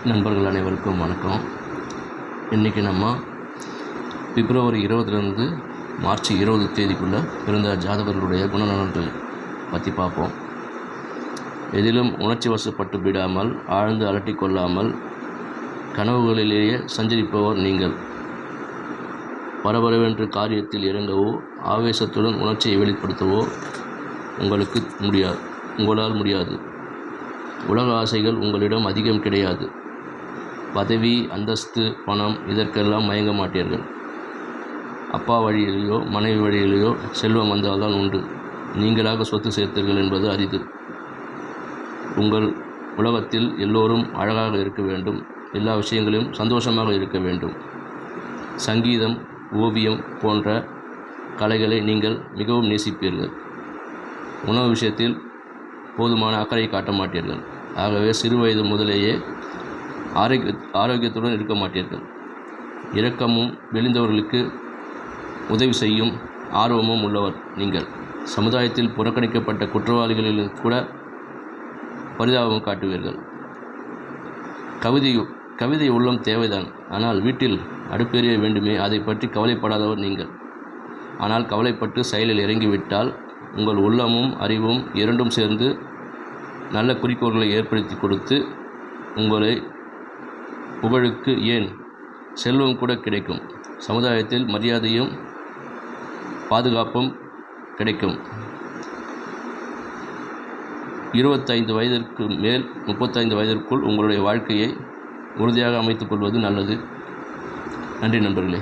நண்பர்கள் அனைவருக்கும் வணக்கம். இன்றைக்கி நம்ம பிப்ரவரி 20லேருந்து மார்ச் 20 தேதிக்குள்ளே பிறந்த ஜாதகர்களுடைய குணநலன்கள் பற்றி பார்ப்போம். எதிலும் உணர்ச்சி வசப்பட்டு விடாமல், ஆழ்ந்து அலட்டிக் கொள்ளாமல், கனவுகளிலேயே சஞ்சரிப்பவர் நீங்கள். பரபரவென்று காரியத்தில் இறங்கவோ, ஆவேசத்துடன் உணர்ச்சியை வெளிப்படுத்தவோ உங்களால் முடியாது. உலக ஆசைகள் உங்களிடம் அதிகம் கிடையாது. பதவி, அந்தஸ்து, பணம் இதற்கெல்லாம் மயங்க மாட்டீர்கள். அப்பா வழியிலேயோ மனைவி வழியிலேயோ செல்வம் வந்தால்தான் உண்டு. நீங்களாக சொத்து சேர்த்தீர்கள் என்பது அரிது. உங்கள் உலகத்தில் எல்லோரும் அழகாக இருக்க வேண்டும். எல்லா விஷயங்களிலும் சந்தோஷமாக இருக்க வேண்டும். சங்கீதம், ஓவியம் போன்ற கலைகளை நீங்கள் மிகவும் நேசிப்பீர்கள். உணவு விஷயத்தில் போதுமான அக்கறை காட்ட மாட்டீர்கள். ஆகவே சிறு வயது முதலேயே ஆரோக்கியத்துடன் இருக்க மாட்டீர்கள். இரக்கமும், வெளிந்தவர்களுக்கு உதவி செய்யும் ஆர்வமும் உள்ளவர் நீங்கள். சமுதாயத்தில் புறக்கணிக்கப்பட்ட குற்றவாளிகளில் கூட பரிதாபம் காட்டுவீர்கள். கவிதை உள்ளம் தேவைதான். ஆனால் வீட்டில் அடுப்பெரிய வேண்டுமே, அதை பற்றி கவலைப்படாதவர் நீங்கள். ஆனால் கவலைப்பட்டு செயலில் இறங்கிவிட்டால் உங்கள் உள்ளமும் அறிவும் இரண்டும் சேர்ந்து நல்ல குறிக்கோள்களை ஏற்படுத்தி கொடுத்து உங்களை புகழுக்கு ஏன் செல்வம் கூட கிடைக்கும். சமுதாயத்தில் மரியாதையும் பாதுகாப்பும் கிடைக்கும். 25 வயதிற்கு மேல் 35 வயதிற்குள் உங்களுடைய வாழ்க்கையை உறுதியாக அமைத்துக் கொள்வது நல்லது. நன்றி நண்பர்களே.